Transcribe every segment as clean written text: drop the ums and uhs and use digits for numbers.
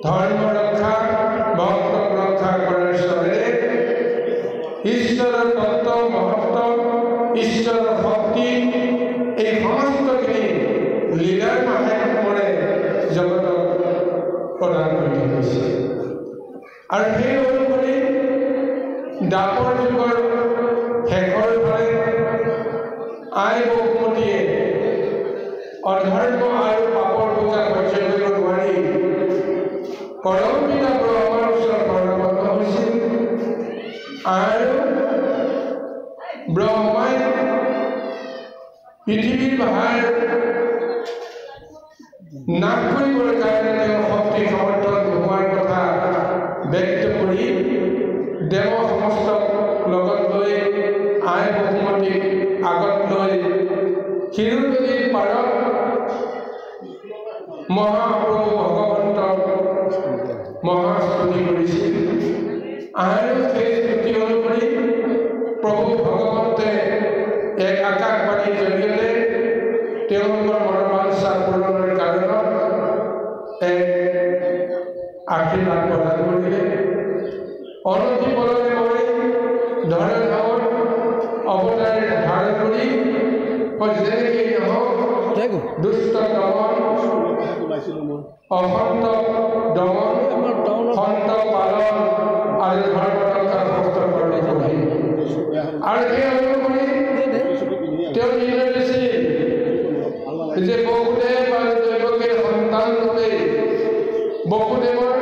ধৰ্ম ৰক্ষা ভক্ত ৰক্ষা কৰাৰ সঙ্গে ঈশ্বৰৰ তত্ত্ব মহত্ব ঈশ্বৰৰ শক্তি এই সমস্তখিনি লীলাৰ মাধ্যমেৰে জগতক প্ৰদান কৰি গৈছে। আৰু সেই অনুসৰি দ্বাপৰ যুগৰ শেষৰ ফালে আই বসুমতীয়ে অধৰ্ম আৰু পাপৰ বোজা সহ্য কৰিব নোৱাৰি পৰম পিতা ব্ৰহ্মাৰ ওচৰত শৰণাগত হৈছিল। আৰু ব্ৰহ্মাই পৃথিৱীৰ ভাৰ নাশ কৰিবৰ কাৰণে তেওঁৰ শক্তি সমৰ্থন নোহোৱাৰ কথা ব্যক্ত কৰি দেৱ সমস্তক লগত লৈ আই বসুমতীক আগত লৈ শিৰোনদীৰ পাৰত মহাপ্ৰভু ভগৱন্তক মহাস্তুতি কৰিছিল। আৰু সেই স্তুতি অনুসৰি প্ৰভু ভগৱন্তে এক আকাশবাণীৰ জৰিয়তে তেওঁলোকৰ মনোবাঞ্ছা পূৰণৰ কাৰণত এক আশীৰ্বাদ প্ৰদান কৰিলে। অনতি পলমে মই ধৰাধামত অৱতাৰ ধাৰণ কৰি যেনেকেই নহওক দুষ্ট দমন অসন্ত দমন সন্ত পালন আৰু ধৰ্মৰক্ষা হস্তকৰণ কৰিম। আৰু সেই অনুসৰি তেওঁ নিৰ্ণয় দিছিল যে বসুদেৱ আৰু দৈৱকীৰ সন্তান ৰূপে বসুদেৱৰ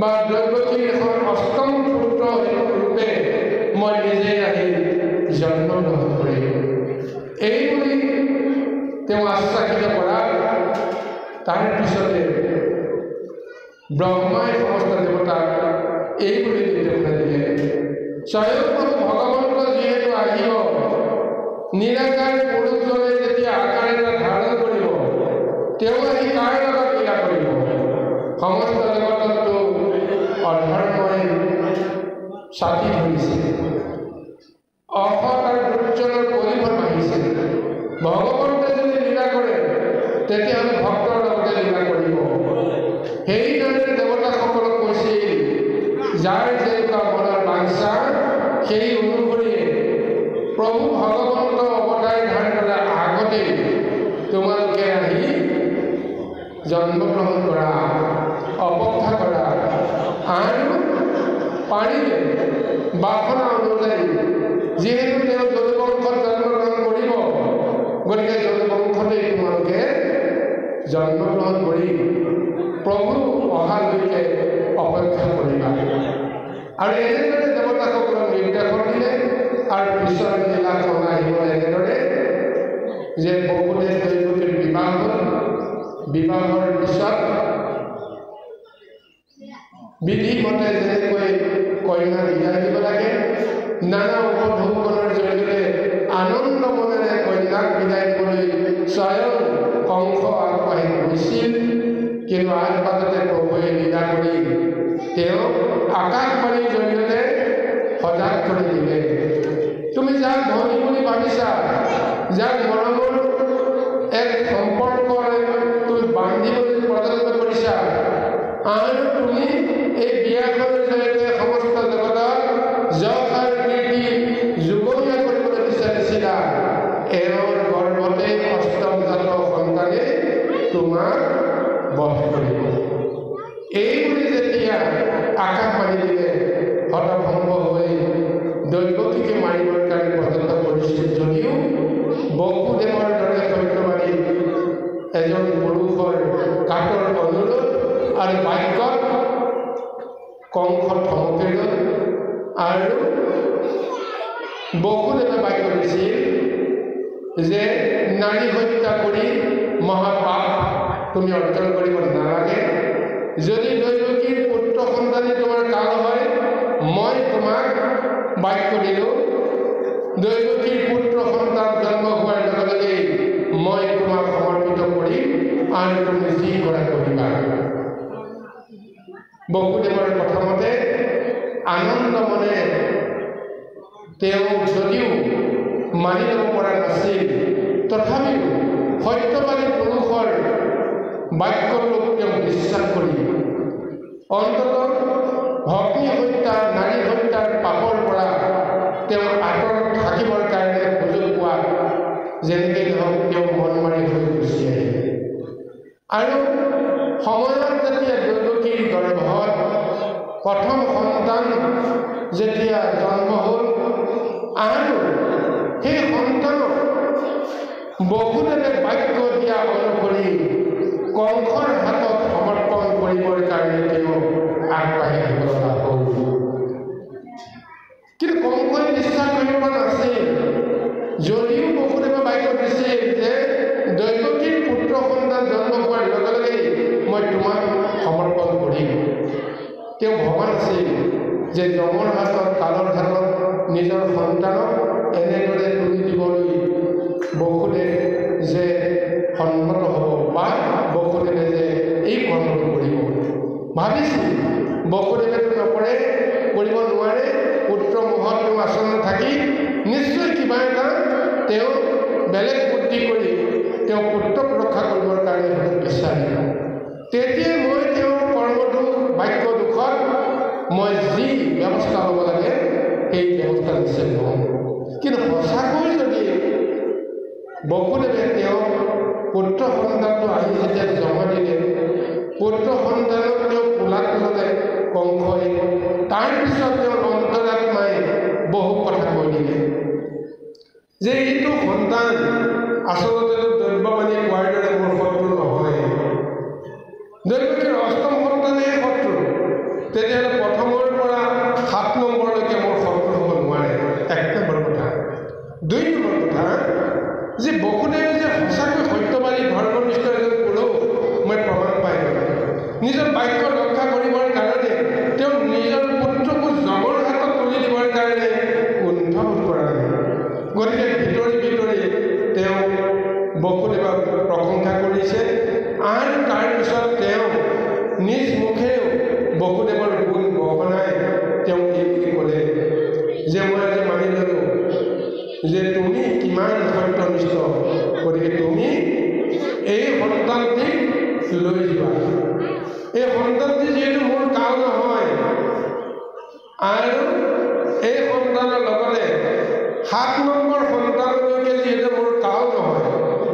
বা দৈৱকীৰ এখন অষ্টম পুত্ৰ ৰূপে মই নিজে আহি জন্ম গ্ৰহণ কৰিম। এইবুলি তেওঁ আশ্বাসিত কৰা তাৰ পিছতে ব্ৰহ্মাই সমস্ত দেৱতাক এইবুলি নিৰ্দেশনা দিলে, স্বয়ং ভগৱন্ত যিহেতু আহিব নিৰাকাৰ পুৰুষজনে যেতিয়া আকাৰ এটা ধাৰণ কৰিব তেওঁ আহি কাৰ লগত লীলা কৰিব? সমস্ত জগততো অধৰ্মই ছাতি ধৰিছে, অসৎ আৰু দুৰ্জনৰ পৰিভ্ৰম আহিছে। ভগৱন্তে যদি লীলা কৰে তেতিয়াহ'লে ভক্তৰ লগতে লীলা কৰিব। সেইদৰে দেৱতাসকলক কৈছিল যাৰ যেনেকুৱা মনৰ বাঞ্ছা সেই অনুসৰিয়ে প্ৰভু ভগৱন্ত অৱতাৰ ধাৰণ কৰাৰ আগতেই তোমালোকে আহি জন্মগ্ৰহণ কৰা, অপেক্ষা কৰা আৰু পাৰিলে বাসনা অনুযায়ী যিহেতু তেওঁ যদুবংশত জন্মগ্ৰহণ কৰিব গতিকে যদুবংশতেই তোমালোকে জন্মগ্ৰহণ কৰি প্ৰভু অহালৈকে অপেক্ষা কৰিবা। আৰু এনেদৰে দেৱতাসকলক নিৰ্দেশন দিলে। আৰু পিছৰ লীলাখন আহিব এনেদৰে যে বসুদেৱ দৈৱকীৰ বিবাহ হ'ল। বিবাহৰ পিছত বিধিমতে যেনেকৈ কইনা বিদায় দিব লাগে নানা উপঢৌকনৰ জৰিয়তে আনন্দ মনেৰে কন্যাক বিদায় কৰি স্বয়ং কংস আগবাঢ়ি গৈছিল। কিন্তু আনপাততে প্ৰভুৱে লীলা কৰি তেওঁ আকাশবাণীৰ জৰিয়তে সজাগ কৰি দিলে, তুমি যাক ধনী বুলি ভাবিছা, যাক মৰমৰ এক সম্পৰ্ক তুমি বান্ধিবলৈ পৰ্যন্ত কৰিছা, আৰু তুমি এই বিয়াখনৰ জৰিয়তে সমস্ত জগতক যশ আৰু কীৰ্তি যুগমীয়া কৰিবলৈ বিচাৰিছিলা। এওঁৰ গৰ্ভতে অষ্টম জাত সন্তানে তোমাক বধ কৰিব। এইবুলি যেতিয়া আকাশবাণী দিলে হতভম্ব হৈ দৈৱকীকে মাৰিবৰ কাৰণে পৰ্যন্ত কৰিছিল যদিও বসুদেৱৰ দৰে সত্যবাদী এজন পুৰুষৰ কাটৰ অনুৰোধ আৰু বাক্যত কংস থমকি ৰ'ল। আৰু বসুদেৱে বাক্য দিছিল যে নাৰী হত্যা কৰি মহাপাপ তুমি অৰ্জন কৰিব নালাগে। যদি দৈৱকীৰ পুত্ৰ সন্তানী তোমাৰ কাল হয় মই তোমাক বাক্য দিলোঁ, দৈৱকীৰ পুত্ৰ সন্তান জন্ম হোৱাৰ লগে লগে মই তোমাক সমৰ্পিত কৰিম আৰু তুমি যি কৰা কৰিবা। বসুদেৱৰ প্ৰথমতে আনন্দ মনে তেওঁ যদিও মানি ল'ব পৰা নাছিল তথাপিও সত্যবাদী পুৰুষৰ বাক্যটোক তেওঁ বিশ্বাস কৰি অন্ততঃ ভগ্নী হত্যা নাৰী হত্যাৰ পাপৰ পৰা যেনেকৈ নহওক তেওঁ মন মাৰি হৈ গুচি আহিলে। আৰু সময়ত যেতিয়া দৈৱকীৰ গৰ্ভত প্ৰথম সন্তান যেতিয়া জন্ম হ'ল আৰু সেই সন্তানক বসুদেৱে বাক্য দিয়া অনুসৰি কংসৰ হাতত সমৰ্পণ কৰিবৰ কাৰণে তেওঁ আগবাঢ়ি আহিব লগা হ'ল। কিন্তু কংসই বিশ্বাস কৰিব পৰা নাছিল। যদিও বসুদেৱে বাক্য দিছিল যে দৈৱকীৰ পুত্ৰ সন্তান জন্ম হোৱাৰ লগে লগে মই তোমাক সমৰ্পণ কৰিম, তেওঁ ভবা নাছিল যে যমৰ হাতত কালৰ হাতত নিজৰ সন্তানক এনেদৰে তুলি দিবলৈ বসুদেৱ যে সন্মত হ'ব বা বসুদেৱে যে এই কৰ্মটো কৰিব ভাবিছিল। বসুদেৱেতো নকৰে, কৰিব নোৱাৰে। পুত্ৰ মোহত তেওঁ আচৰণ থাকি নিশ্চয় কিবা এটা তেওঁ বেলেগ বুদ্ধি কৰি তেওঁ পুত্ৰক ৰক্ষা কৰিবৰ কাৰণে বিচাৰিব। তেতিয়া মই তেওঁৰ কৰ্মটো বাক্য দুখত মই যি ব্যৱস্থা ল'ব লাগে সেই ব্যৱস্থা নিশ্চয় ল'ম। কিন্তু সঁচাকৈ যদি বসুদেৱে তেওঁ পুত্ৰ সন্তানটো আহি যেতিয়া জন্ম দিলে, পুত্ৰ সন্তানক তেওঁ কোলাত ল'লে কংসই, তাৰপিছত তেওঁৰ অন্তৰাত্মাই বহু কথা কৈ দিলে যে এইটো সন্তান আচলতে দৈৱবাণী কোৱাৰ দৰে মোৰ শত্ৰু নহয়, দৈৱকীৰ অষ্টম সন্তানেই শত্ৰু, তেতিয়াহ'লে প্ৰথমৰ পৰা 7 নম্বৰলৈকে মোৰ শত্ৰু হ'ব নোৱাৰে। 1 নম্বৰ কথা। 2 নম্বৰ কথা যে বসুদেৱে যে সঁচাকৈ সত্যবাদী ধৰ্মনিষ্ঠ এজন পুৰুষ মই প্ৰমাণ পাই গ'লোঁ। নিজৰ বাক্য ৰক্ষা কৰিবৰ কাৰণে তেওঁ নিজৰ পুত্ৰকো যমৰ হাতত তুলি দিবৰ কাৰণে কুণ্ঠবোধ কৰা নাই। গতিকে ভিতৰি ভিতৰি তেওঁ বসুদেৱক প্ৰশংসা কৰিছে আৰু তাৰপিছত তেওঁ নিজ মুখেও বসুদেৱৰ গুণ বহনাই তেওঁ এই বুলি ক'লে যে মই আজি মানি ল'লোঁ যে তুমি কিমান সত্যনিষ্ঠ, গতিকে তুমি এই সন্তানটিক লৈ যোৱা। এই সন্তানটি যিহেতু মোৰ কাল নহয় আৰু এই সন্তানৰ লগতে 7 নম্বৰ সন্তানলৈকে যিহেতু মোৰ কাল নহয়,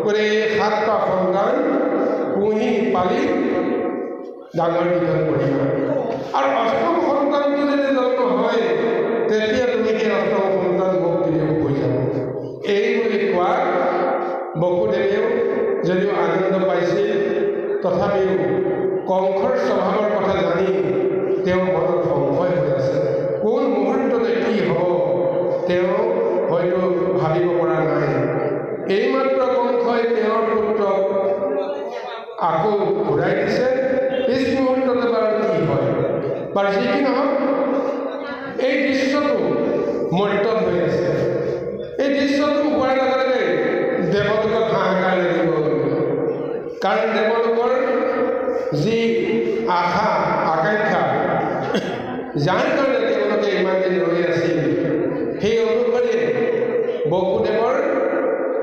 গতিকে এই 7টা সন্তান পুহি পালি ডাঙৰ দীঘল কৰিবা। আৰু অষ্টম সন্তানটো যদি জন্ম হয় তেতিয়া তুমি সেই অষ্টম সন্তান মোক দিলেও হৈ যাব। এই বুলি কোৱাত বসুদেৱেও যদিও আনন্দ পাইছিল, তথাপিও কংসৰ স্বভাৱৰ কথা জানি তেওঁ মনত সংশয় হৈ আছে। কোন মুহূৰ্ততে কি হ'ব তেওঁ হয়তো ভাবিব পৰা নাই। এইমাত্ৰ কংসই তেওঁৰ পুত্ৰক আকৌ ঘূৰাই দিছে, পিছ মুহূৰ্ততে বাৰু কি হয় বাৰু যি কি নহওক এই দৃশ্যটো মৰ্তত হৈ আছে। এই দৃশ্যটো হোৱাৰ লগে লগে দেৱলোকত হাহাকাৰ লাগিব, কাৰণ দেৱলোকৰ যি আশা আকাংক্ষা যাৰ কাৰণে তেওঁলোকে ইমান দিন ৰৈ আছিল, সেই অনুসৰি বসুদেৱৰ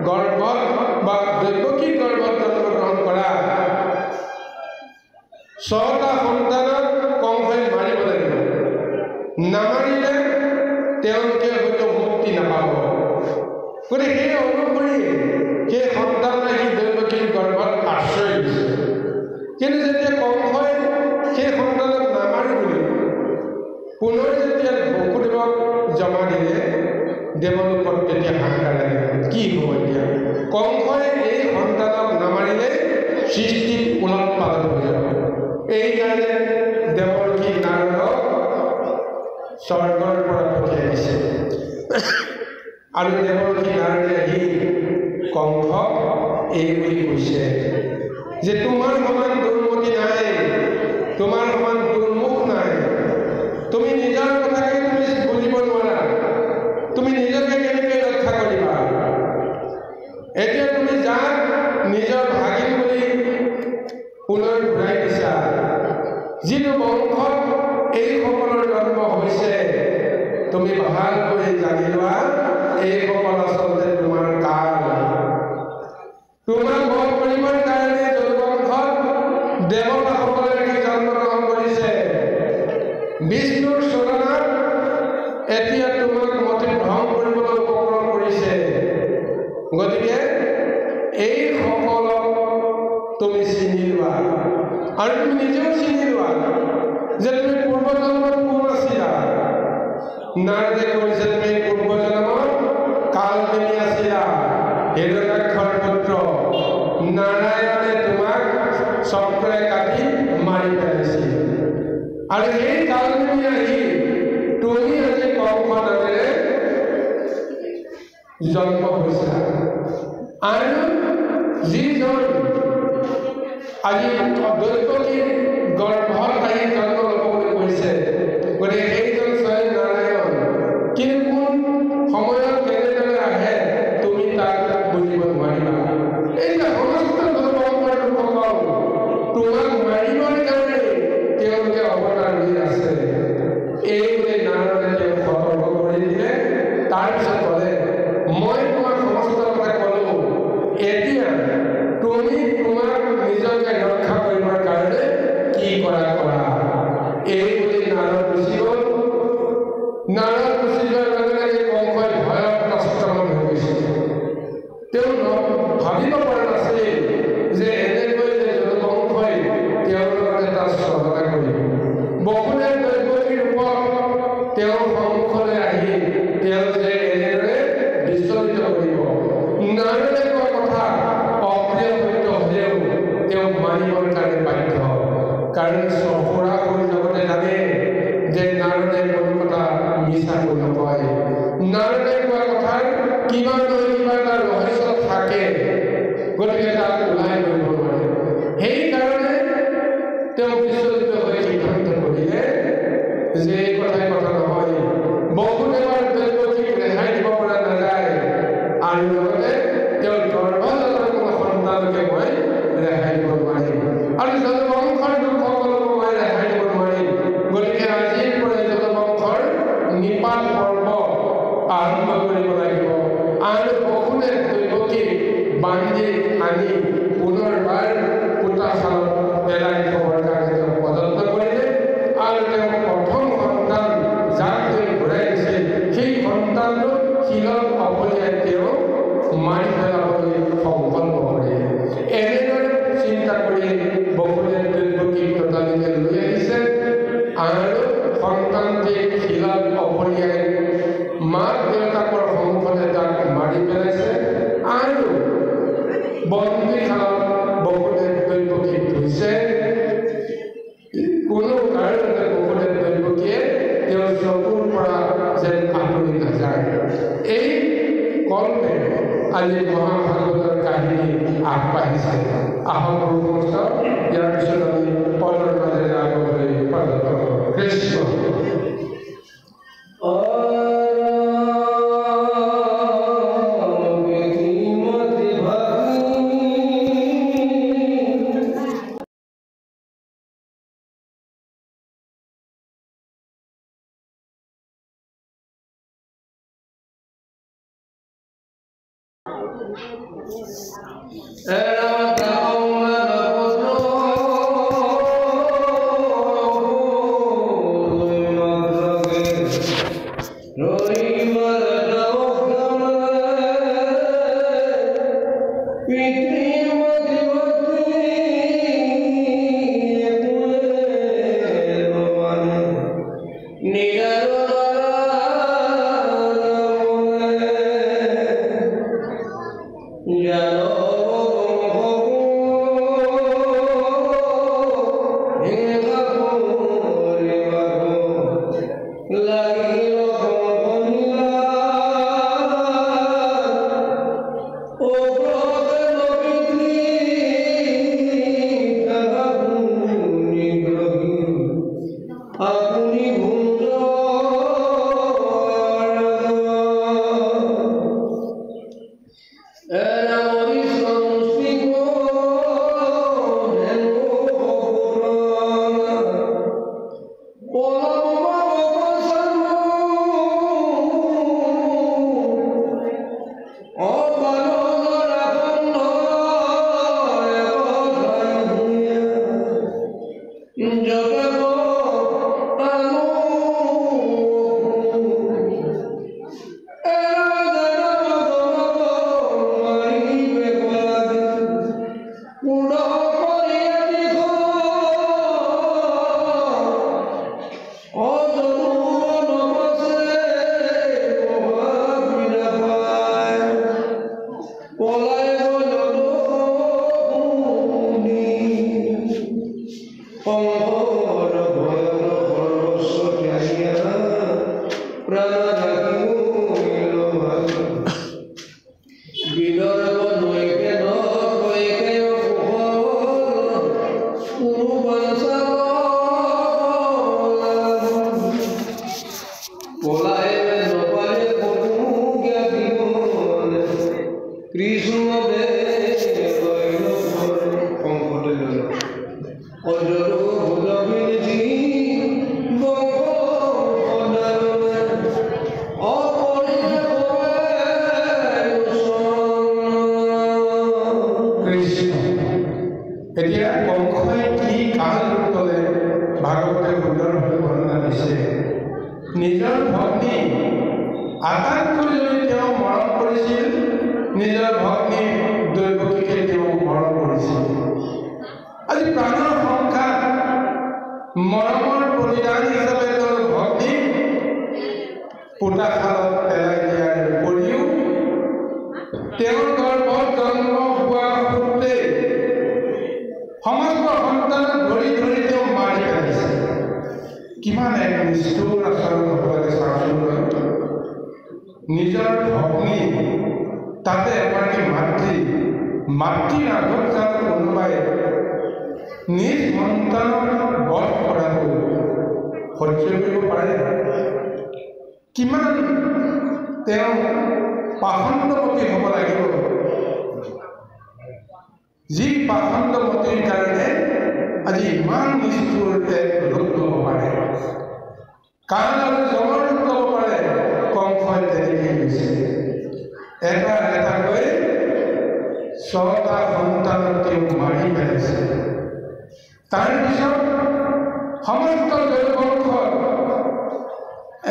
গৰ্ভত বা দৈৱকীৰ গৰ্ভত জন্মগ্ৰহণ কৰা 6টা সন্তানক কংসই মাৰিব লাগিব। নামাৰিলে তেওঁলোকে হয়তো মুক্তি নাপাব। গতিকে সেই অনুসৰি সেই সন্তানে সি দৈৱকীৰ গৰ্ভত আশ্ৰয় দিছে। কিন্তু যেতিয়া কংসই সেই সন্তানক নামাৰি বুলি পুনৰ যেতিয়া বসুদেৱক জমা দিলে, দেৱলোকত তেতিয়া হাহাকাৰ লাগিব। কি হ'ব এতিয়া? কংসই এই সন্তানক নামাৰিলে সৃষ্টিত উলট পালট হৈ যাব। এইকাৰণে দেৱৰ্ষি নাৰদক স্বৰ্গৰ পৰা পঠিয়াই দিছে আৰু দেৱৰ্ষি নাৰদে আহি কংসক এই বুলি কৈছে যে তোমাৰ সমান দুৰ্মতি নাই, তোমাৰ সমান দুৰ্মুখ নাই। তুমি নিজৰ কথাকে তুমি বুজিব নোৱাৰা, তুমি নিজকে কেনেকৈ ৰক্ষা কৰিবা? এতিয়া তুমি যাক নিজৰ ভাগিন বুলি পুনৰ ঘূৰাই দিছা, যিটো বংশত এইসকলৰ জন্ম হৈছে, তুমি ভালকৈ জানি লোৱা এইসকল আচলতে তোমাৰ কাল। তোমাক বধ কৰিবৰ কাৰণে যদুবংশত দেৱতাসকলে কি জন্মগ্ৰহণ কৰিছে, বিষ্ণুৰ চৰণত এতিয়া তোমাক মতি ভ্ৰম কৰিবলৈ উপক্ৰম কৰিছে। গতিকে নাৰদে কৈছে তুমি পূৰ্বজন্মত কালবেনী আছিলা, হিৰণ্যাক্ষৰ পুত্ৰ। নাৰায়ণে তোমাক চক্ৰে কাটি মাৰি পেলাইছিল আৰু সেই কালবেনী আহি তুমি আজি কংস নামেৰে জন্ম হৈছা। আৰু যিজন আজি দৈৱকীৰ গৰ্ভত আহি জন্ম ল'ব বুলি কৈছে, গতিকে সেইজন স্বয়ং নাৰায়ণ। কিন্তু কোন সময়ত কেনেদৰে আহে তুমি তাক বুজিব নোৱাৰিবা। এই যে সমস্ত লোকসকল তোমাক মাৰিবৰ কাৰণে তেওঁলোকে অৱতাৰ লৈ আছে, এই বুলি নাৰদে তেওঁক সতৰ্ক কৰি দিলে। তাৰপিছত ক'লে মই তোমাক সমস্ত কথা ক'লো, এতিয়া তুমি তোমাক নিজকে ৰক্ষা কৰিবৰ কাৰণে কি কৰা কৰা। এই বুলি নাৰদ গুচি গ'ল। নাৰদ গুচি যোৱাৰ লগে লগে কংসই ভয়ত ত্ৰস্ত হৈ গৈছিল। তেওঁ ভাবিব পৰা নাছিল যে এনেকৈ যে যদুবংশই তেওঁৰ লগত এটা ছলনা কৰিব। বসুদেৱ দৈৱকীৰ ৰূপত তেওঁৰ সন্মুখলৈ আহি তেওঁ যে এনেদৰে বিচলিত কৰিব। নাৰদে কোৱা কথা অপ্ৰিয় সত্য হ'লেও তেওঁ মানিবৰ কাৰণে বাধ্য, কাৰণ সফুৰাসুৰ জগতে জানে যে নাৰদে কোনো কথা মিছাকৈ নকয়। নাৰদে কোৱা কথাৰ কিবা নহয় কিবা এটা ৰহস্য থাকে, গতিকে তাক ওলাই কৰিব নোৱাৰে। সেইকাৰণে তেওঁ বিচলিত হৈ সিদ্ধান্ত কৰিলে যে এই কথাই কথা নহয়, বসুদেৱৰ দৈৱকীক ৰেহাই দিব পৰা নাযায়, আৰু লগতে তেওঁৰ গৰ্ভজাত কোনো সন্তানকে মই ৰেহাই দিব নোৱাৰিম, আৰু যদুবংশৰ লোকসকলকো মই ৰেহাই দিব নোৱাৰিম। গতিকে আজিৰ পৰাই যদুবংশৰ নিপাত পৰ্ব আৰম্ভ কৰিব লাগিব। আৰু বসুদেৱ দৈৱকীক বান্ধি আনি পুনৰবাৰ পোতাশালত পেলাই থবৰ কাৰণে তেওঁ প্ৰযত্ন কৰিলে। আৰু তেওঁ প্ৰথম সন্তান যাক তেওঁ ঘূৰাই দিছিল, সেই সন্তানটো শিলত অকলিয়াই তেওঁ মাৰি পেলাবলৈ সংকল্প কৰিলে। এনেদৰে চিন্তা কৰি বসুদেৱ দৈৱকীক ততালিকে লৈ আহিছে আৰু সন্তানটিক শিলত অকলিয়াই মাক দেউতাকৰ সন্মুখতে তাক মাৰি পেলাইছে। আৰু বন্দীশালত বসুদেৱ দৈৱকীক থৈছে। কোনো কাৰণতে বসুদেৱ দৈৱকীয়ে তেওঁৰ চকুৰ পৰা যেন আঁতৰি নাযায়। এই কল্পে আজি মহাভাগৱতৰ কাহিনী আগবাঢ়িছে। আহক সমস্ত ইয়াৰ পিছত আমি পদৰ মাজেৰে আগলৈ প্ৰদত্ত কৃষ্ণ। Yeah. এতিয়া কংসই কি কাল ৰূপ ল'লে ভাগৱতে সুন্দৰভাৱে বৰ্ণনা দিছে। নিজৰ ভগ্নী আটাইতকৈ যদি তেওঁ মৰম কৰিছিল, নিজৰ ভগ্নী দৈৱকীকে তেওঁ মৰম কৰিছিল। আজি প্ৰাণৰ সংখ্যাত মৰমৰ প্ৰতিদান হিচাপে তেওঁৰ ভগ্নীক পোতাশালত পেলাই দিয়াৰ উপৰিও তেওঁৰ গৰ্ভত জন্ম হোৱা সূত্ৰে সমস্ত সন্তানক ধৰি ধৰি তেওঁ মাৰি পেলাইছে। কিমান এক নিষ্ঠুৰ আচৰণ হ'ব লাগে চাওঁচোন। নিজৰ ভগ্নী, তাতে এগৰাকী মাতৃৰ আগত যাতে কোনোবাই নিজ সন্তানক বধ কৰাটো সহ্য কৰিব পাৰে? কিমান তেওঁ পাষণ্ডমতী হ'ব লাগিব, যি পাষণ্ডমতীৰ কাৰণে আজি ইমান নিষ্ঠুৰ এক ৰূপ ল'ব পাৰে, কাল আৰু জমৰ ৰূপ ল'ব পাৰে। কংসই তেনেকৈ হৈছে। এটা এটাকৈ 6টা সন্তানক তেওঁ মাৰি পেলাইছে। তাৰপিছত সমস্ত জয়বংশত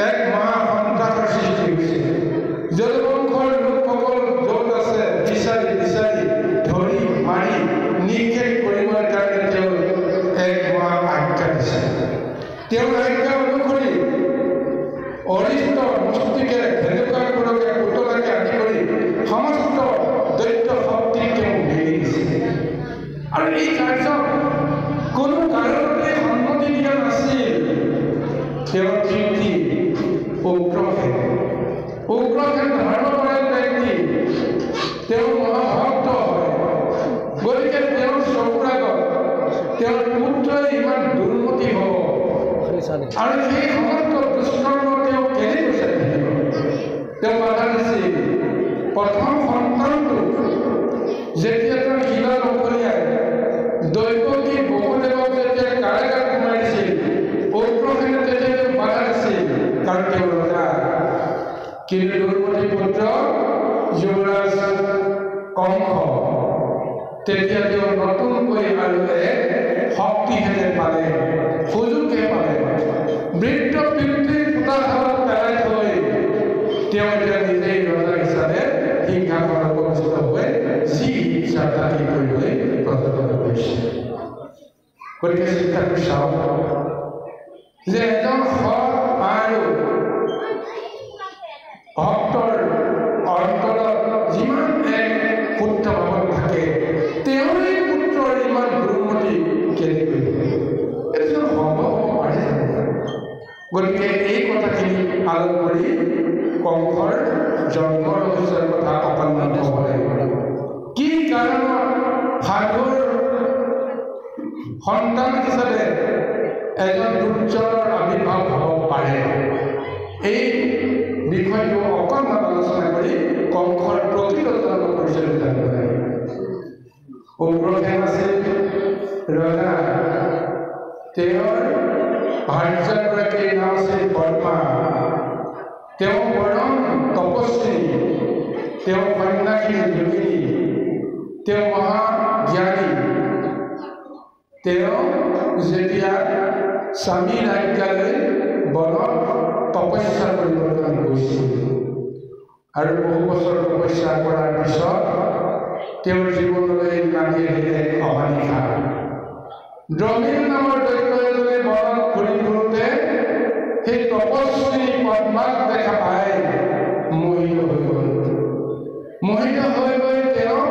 এক মহা সন্ত্ৰাসৰ সৃষ্টি হৈছে। জয়বংশৰ লোকসকল য'ত আছে বিচাৰি বিচাৰি ধৰি মাৰি নিক্ষেপ কৰিবৰ কাৰণে তেওঁ এক মহা আজ্ঞা দিছে। তেওঁৰ আজ্ঞা অনুসৰি অৰিষ্ট মুষ্টিকে ধেনুকাসুৰকে পুতলাকে আদি কৰি সমস্ত দৈত্য শক্তিক তেওঁ মেলি দিছে। আৰু এই কাৰ্যক কোনো কাৰণতে সন্মতি দিয়া নাছিল তেওঁৰ তৃপ্তি উগ্ৰসেন। উগ্ৰসেন ধৰ্মপৰায়ণ ব্যক্তি, তেওঁ মহাভক্ত হয়। গতিকে তেওঁৰ চকুৰ আগত তেওঁৰ পুত্ৰই ইমান দুৰ্মতি হ'ব আৰু সেই সমস্ত দুষ্কৰ্ম তেওঁ কেনেকৈ চাই থাকিব? তেওঁ বাধা দিছিল। প্ৰথম সন্তানটো যেতিয়া তেওঁ শিলত উকলিয়াই দৈৱকী বসুদেৱক যেতিয়া কাৰাগাৰত সোমাই দিছিল, উগ্ৰসেনে তেতিয়া তেওঁ বাধা দিছিল, কাৰণ তেওঁ ৰজা। কিন্তু দুৰ্মতি পুত্ৰ যুৱৰাজ কংস তেতিয়া তেওঁ নতুনকৈ আৰু এক শক্তিহে পালে, সুযোগহে পালে। বৃদ্ধ পিতৃৰ পোতাশালত পেলাই থৈ তেওঁ এতিয়া নিজেই ৰজা হিচাপে সিংহাসনত উপস্থিত হৈ যি ইচ্ছা তাকে কৰিবলৈ প্ৰচলিত কৰিছে। গতিকে চিন্তা কৰি চাওক যে এজন সৎ আৰু ভক্তৰ অন্তৰত যিমান এক শুদ্ধ ভাৱত থাকে, তেওঁৰে পুত্ৰৰ ইমান দুৰ্মতি কেনেকৈ এইটো সম্ভৱ হ'ব পাৰে? গতিকে এই কথাখিনি পালন কৰি কংসৰ জন্ম ৰহস্যৰ কথা অকণমান ক'ব লাগিব। কি কাৰণত সাধুৰ সন্তান হিচাপে এজন দুৰ্জনৰ আৱিৰ্ভাৱ হ'ব পাৰে, এই বিষয়টো অকণমান আলোচনা কৰি কংসৰ প্ৰকৃত জন্ম পৰিচয় জানিব লাগে। উগ্ৰসেন আছিল ৰজা। তেওঁৰ ভাৰ্যাগৰাকীৰ নাম আছিল বৰ্মা। তেওঁ পৰম তপস্বী, তেওঁ সন্ন্যাসী যোগিনী, তেওঁ মহাজ্ঞানী। তেওঁ যেতিয়া স্বামীৰ আজ্ঞা লৈ বনত তপস্যা কৰিবৰ কাৰণে গৈছিল আৰু বহু বছৰ তপস্যা কৰাৰ পিছত তেওঁৰ জীৱনলৈ নামি আহিলে অমানিশা। দ্ৰমিল নামৰ দৈত্য এজনে বনত ঘূৰি ফুৰোঁতে সেই তপস্বী পদ্মাক দেখা পাই মোহিত হৈ গ'ল। মোহিত হৈ গৈ তেওঁ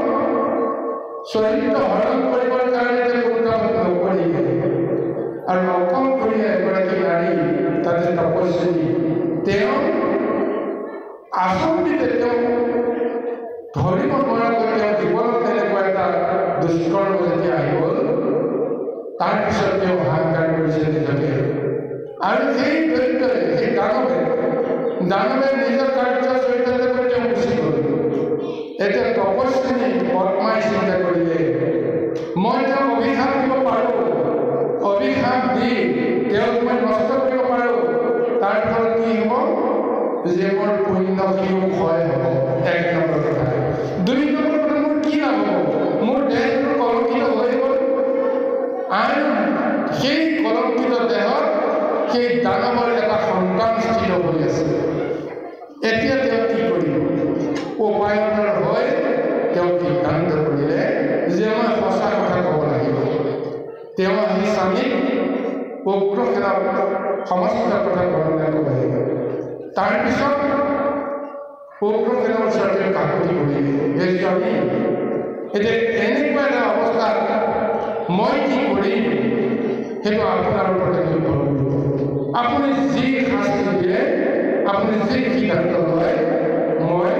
চৰিত্ৰ হৰণ কৰিবৰ কাৰণে তেওঁ উদ্যম নকৰিলে আৰু অকলশৰীয়া এগৰাকী নাৰী, তাতে তপস্বী, তেওঁ আচম্বিতে তেওঁ ধৰিব নোৱাৰাকৈ তেওঁ জীৱনত তেনেকুৱা এটা দুষ্কৰ্ম যেতিয়া আহি গ'ল, তাৰপিছত তেওঁ হাহাকাৰ কৰিছে নিজকে। আৰু সেই দৈত্যই, সেই দানৱে নিজৰ কাৰ্য চৰিতাতে কৰি তেওঁ গুচি গ'ল। এতিয়া তপস্বিনী পদ্মাই চিন্তা কৰিলে, মই তেওঁক অভিশাপ দিব পাৰোঁ, অভিশাপ দি তেওঁক মই নষ্ট কৰিব পাৰোঁ। তাৰ ফলত কি হ'ব যে মোৰ পুণ্যখিনিও ক্ষয় হ'ব, এক নম্বৰ কথা। দুই নম্বৰ কথা, মোৰ কি লাভ হ'ব? মোৰ দেহটো কলংকিত হৈ গ'ল, আৰু সেই কলংকিত দেহত সেই দানৱৰ এটা সন্তান স্থিত হৈ আছে। এতিয়া তেওঁ কি কৰিব? উপায়নৰ হৈ তেওঁ সিদ্ধান্ত কৰিলে যে মই সঁচা কথা ক'ব লাগিব। তেওঁ আহি স্বামীক উগ্ৰসেনাক সমস্ত কথা বৰ্ণনা কৰিব লাগিব। তাৰপিছত উগ্ৰসেনাৰ ওচৰতে কাকতি কৰিলে যে স্বামী, এতিয়া এনেকুৱা এটা অৱস্থাত মই কি কৰিম সেইটো আপোনাৰ ওপৰতে নিৰ্ভৰ কৰিব। আপুনি যি শাস্তি দিয়ে, আপুনি যি সিদ্ধান্ত লয়, মই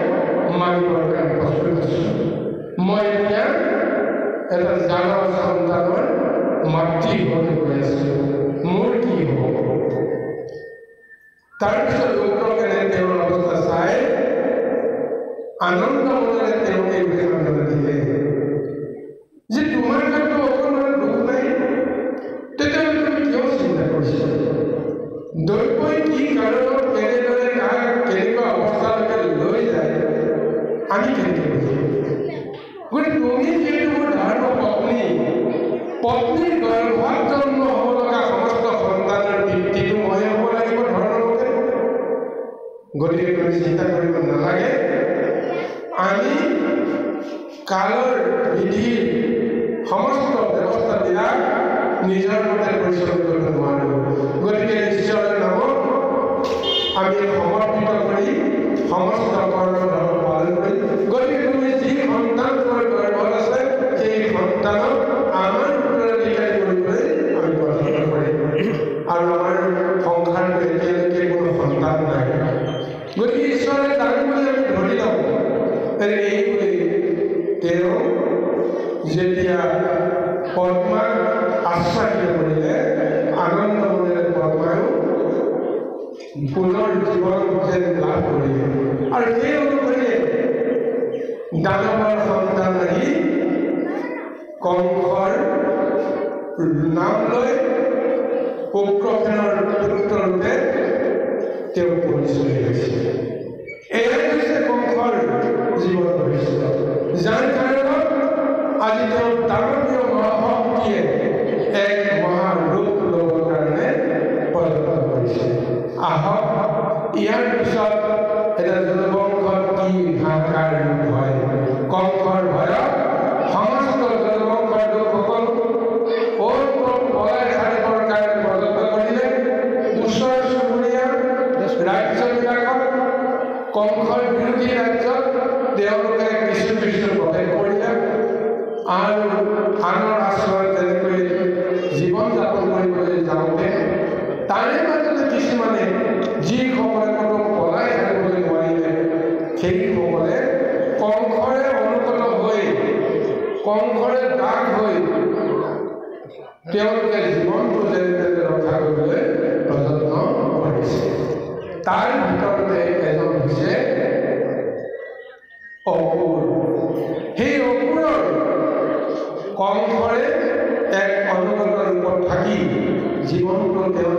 মানিবৰ কাৰণে প্ৰস্তুত আছোঁ। মই এতিয়া এটা জানৰ সন্তানৰ মাতৃ হৈ গৈ আছোঁ, মোৰ কি হ'ব? তাৰপিছত উগ্ৰসেনে তেওঁৰ অৱস্থা চাই আনন্দ মনেৰে তেওঁ এই সিদ্ধান্ত দিলে যে তোমাৰ গাতো অকণমান দুখ নাই, তেতিয়াহ'লে তুমি কিয় চিন্তা কৰিছা? দৈৱই কি কাৰণত কেনেদৰে কাক কেনেকুৱা অৱস্থালৈকে লৈ যায় আমি কেনেকৈ বুজিম? গতিকে তুমি যিহেতু মোৰ ধৰ্ম পত্নীৰ গৰ্ভত জন্ম হ'ব লগা সমস্ত সন্তানৰ পিতৃটো মই হ'ব লাগিব ধৰ্মমতে। গতিকে তুমি চিন্তা কৰিব নালাগে, আমি কালৰ বিধিৰ সমস্ত ব্যৱস্থাবিলাক নিজৰ মতে পৰিচালনা কৰিব নোৱাৰোঁ। গতিকে ঈশ্বৰৰ নামত আমি সমৰ্পিত কৰি সমস্ত কৰ্ম ধৰ্ম পালন কৰি, গতিকে তুমি যি সন্তান তোমাৰ গৰ্ভত আছে সেই সন্তানক আমাৰ উত্তৰাধিকাৰী কৰিবলৈ আমি পছন্দ কৰিম। আৰু আমাৰ সংসাৰটো এতিয়ালৈকে কোনো সন্তান নাই। গতিকে ঈশ্বৰে দান বুলি আমি ধৰি লওঁ। এই বুলি তেওঁ যেতিয়া পদ্মাক আশ্বাসিত কৰিলে, আনন্দ মনেৰে পদ্মায়ো পুনৰ জীৱন যেন লাভ কৰিলে। আৰু সেই অনুসৰিয়ে দানৱৰ সন্তান আহি কংসৰ নাম লৈ উগ্ৰসেনৰ পুত্ৰৰূপে তেওঁ পৰিচয় লৈছে। এয়াই হৈছে কংসৰ জীৱন ভৱিষ্যত, যাৰ কাৰণত আজি তেওঁ দানৱীয় মহাশক্তিয়ে এক মহাৰূপ ল'বৰ কাৰণে প্ৰযত্ন কৰিছে। আহক ইয়াৰ পিছত এটা জনবংশত কি হাহাকাৰ ৰূপ হয়। কংসৰ ভয়ত সমস্ত জনবংশৰ লোকসকল পলাই সাৰিবৰ কাৰণে প্ৰযত্ন কৰিলে। ওচৰ চুবুৰীয়া ৰাজ্যবিলাকত, কংসৰ বিৰোধী ৰাজ্যত তেওঁলোকে কিছু কিছু প্ৰৱেশ কৰিলে আৰু আনৰ আশ্ৰয়ত তেনেকৈ জীৱন যাপন কৰিবলৈ যাওঁতে তাৰে মাজতে কিছুমানে যিসকলে কোনো পলাই সাৰিবলৈ নোৱাৰিলে, সেইসকলে কংসৰে অনুগত হৈ, কংসৰে দাগ হৈ তেওঁলোকে জীৱনটো যেনে তেনে ৰক্ষা কৰিবলৈ প্ৰযত্ন কৰিছে। তাৰ ভিতৰতে এজন হৈছে অসুৰ। সেই অসুৰৰ কংসৰে এক অনুগত ৰূপত থাকি জীৱনটো তেওঁ